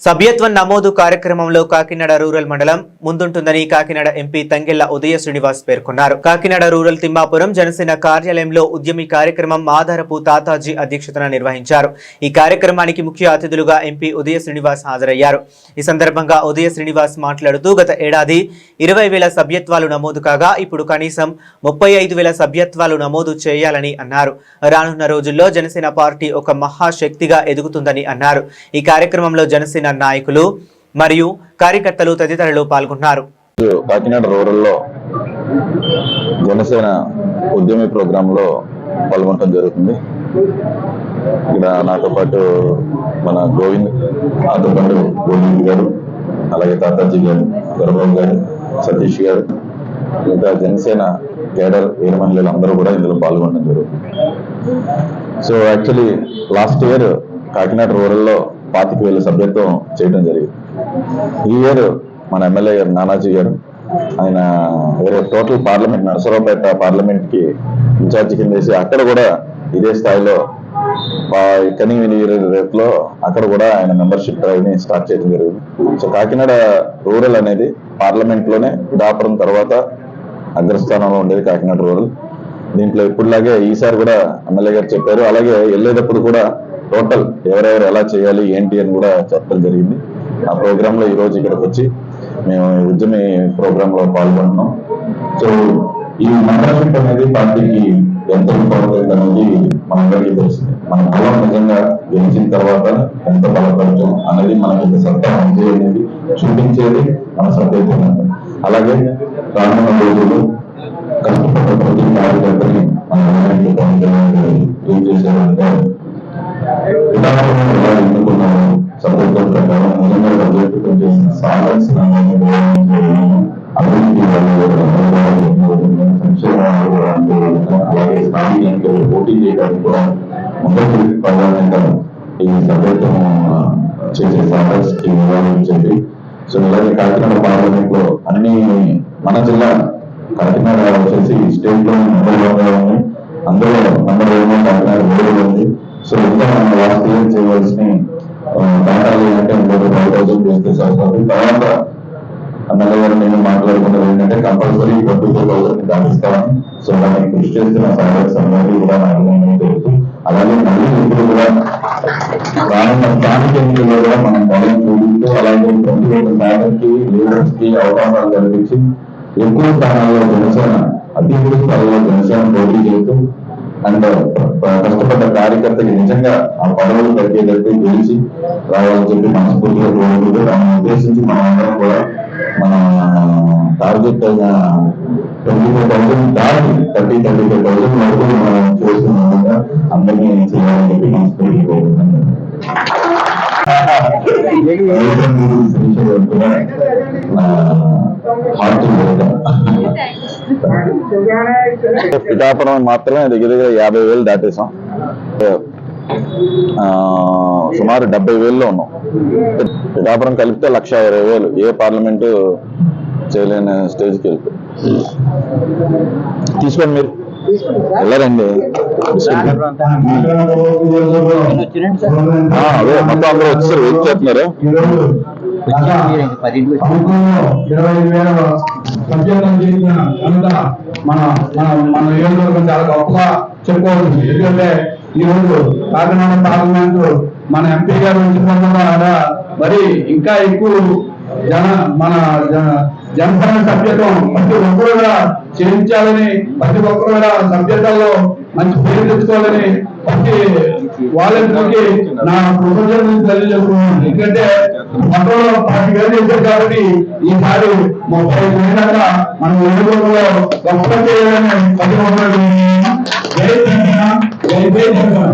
సభ్యత్వ నమోదు కార్యక్రమంలో కాకినాడ రూరల్ మండలం ముందుంటుందని కాకినాడ ఎంపీ తంగెళ్ల ఉదయ శ్రీనివాస్ పేర్కొన్నారు. కాకినాడ రూరల్ తిమ్మాపురం జనసేన కార్యాలయంలో ఉద్యమి కార్యక్రమం ఆధారపు తాతాజీ అధ్యక్షతన నిర్వహించారు. ఈ కార్యక్రమానికి ముఖ్య అతిథులుగా ఎంపీ ఉదయ శ్రీనివాస్ హాజరయ్యారు. ఈ సందర్భంగా ఉదయ శ్రీనివాస్ మాట్లాడుతూ గత ఏడాది 20,000 సభ్యత్వాలు నమోదు కాగా ఇప్పుడు కనీసం 35,000 సభ్యత్వాలు నమోదు చేయాలని అన్నారు. రానున్న రోజుల్లో జనసేన పార్టీ ఒక మహాశక్తిగా ఎదుగుతుందని అన్నారు. ఈ కార్యక్రమంలో జనసేన నాయకులు మరియు కార్యకర్తలు తదితరులు పాల్గొన్నారు. కాకినాడ రూరల్ లో జనసేన ఉద్యమి ప్రోగ్రామ్ లో పాల్గొనడం జరుగుతుంది. ఇక్కడ నాతో పాటు మన గోవింద్ గారు, అలాగే తాతాజీ గారు, గౌరవ్ గారు, సతీష్ గారు, ఇంకా జనసేన కేడర్ వీర మహిళలు అందరూ కూడా ఇందులో పాల్గొనడం జరుగుతుంది. So actually last year Kakinada rural లో 25,000 సభ్యత్వం చేయడం జరిగింది. ఈ ఇయర్ మన ఎమ్మెల్యే గారు నానాజీ గారు ఆయన వేరే టోటల్ పార్లమెంట్ నరసరావుపేట పార్లమెంట్ కి ఇన్ఛార్జ్ కింద వేసి అక్కడ కూడా ఇదే స్థాయిలో కనివిని రేట్లో అక్కడ కూడా ఆయన మెంబర్షిప్ డ్రైవ్ ని స్టార్ట్ చేయడం జరిగింది. సో కాకినాడ రూరల్ అనేది పార్లమెంట్ లోనే పిఠాపురం తర్వాత అగ్రస్థానంలో ఉండేది కాకినాడ రూరల్. దీంట్లో ఇప్పుడులాగే ఈసారి కూడా ఎమ్మెల్యే గారు చెప్పారు. అలాగే వెళ్ళేటప్పుడు కూడా టోటల్ ఎవరెవరు ఎలా చేయాలి ఏంటి అని కూడా చెప్పడం జరిగింది. ఆ ప్రోగ్రామ్ లో ఈ రోజు ఇక్కడికి వచ్చి మేము ఉద్యమి ప్రోగ్రామ్ లో పాల్గొంటున్నాం. సో ఈ మెంబర్షిప్ అనేది పార్టీకి ఎంత ఇంపార్టెంట్ అనేది మనందరికీ తెలిసింది. మన బలం నిజంగా గెలిచిన తర్వాత ఎంత బలపడతాం అనేది మనకి సత్తా అనేది చూపించేది మన సభ్యత్వం. అలాగే రానున్న రోజులు కష్టపడ్డ ప్రతి కార్యకర్తని ఏం చేశారంటే ఎలా ఎన్నుకున్నాము సభ్యత్వం ప్రకారం నిజంగా సభ్యత్వం చేసిన సాగాల్సిన అభివృద్ధి అలాగే స్థానిక పోటీ చేయడానికి కూడా మొదటి ప్రాధాన్యత ఈ సభ్యత్వం చేసే సాగాల్సి ఇవ్వాలని చెప్పి. సో ఇలాగే కాకినాడ పార్లమెంట్ లో అన్ని మన జిల్లా కాకినాడ వచ్చేసి స్టేట్ లో నెంబర్ 1 ఉంది. అందులో నెంబర్ 1 కాకినాడ రూరల్ ఉంది. సో ఇంకా మనం లాస్ట్ ఇయర్ చేయవలసిన దాటాలి అంటే 5,000 చేస్తే సరిపోతుంది. తర్వాత ఎమ్మెల్యే గారు నేను మాట్లాడుకున్నది ఏంటంటే కంపల్సరీ 24,000 దాటిస్తామని. సో దానికి కృషి చేస్తున్న సంఘాలు కూడా నాకు తెలుసు. అలాగే మళ్ళీ ఇప్పుడు కూడా రానున్న స్థానిక ఎన్నికల్లో కూడా మనం బలం చూపిస్తూ అలాగే 21,000 లీడర్స్ కి అవకాశాలు కల్పించి ఎక్కువ స్థానాల్లో జనసేన అతిథుల స్థాయిలో జనసేన పోటీ చేస్తూ అండ్ కష్టపడ్డ కార్యకర్తకి నిజంగా ఆ పదవులు తగ్గేటట్టు గెలిచి రావాలని చెప్పి మనస్ఫూర్తిగా కోరుకుంటూ దాన్ని ఉద్దేశించి మనం అందరం కూడా మన టార్గెట్ అయిన 25,000 దాటి 30,000 వరకు మనం చేస్తున్న విధంగా అందరినీ చేయాలని చెప్పి మనస్ఫూర్తిగా కోరుకుంటున్నాం. పిఠాపురం మాత్రమే దగ్గర 50,000 దాటేసాం. సుమారు 70,000లో ఉన్నాం. పిఠాపురం కలిపితే 1,20,000 ఏ పార్లమెంటు చేయలేని స్టేజ్కి వెళ్ళిపోయి. తీసుకోండి మీరు వెళ్ళారండి. అదే మొత్తం అందరూ వచ్చేసారు, వెయిట్ చేస్తున్నారు. 25,000 సభ్యత్వం చేసిన అంతా మన నియోజకవర్గం చాలా గొప్పగా చెప్పుకోవచ్చు. ఎందుకంటే ఈ రోజు కాకినాడ పార్లమెంట్ మన ఎంపీ గారు ఉంచుకున్న మరి ఇంకా ఎక్కువ మన జనసేన సభ్యత్వం ప్రతి ఒక్కరు కూడా చేయించాలని, ప్రతి ఒక్కరు కూడా సభ్యతల్లో మంచి పేరు తెచ్చుకోవాలని ప్రతి వాళ్ళకి నా కృతజ్ఞతలు తెలియజేస్తున్నాను. ఎందుకంటే మొత్తంలో 10,000 చేశారు కాబట్టి ఈసారి 35,000 దాకా మనం ఎన్నికల్లో గొప్ప చేయాలని ప్రతి ఒక్కరు జై తెలంగాణ, జై జై తెలంగాణ.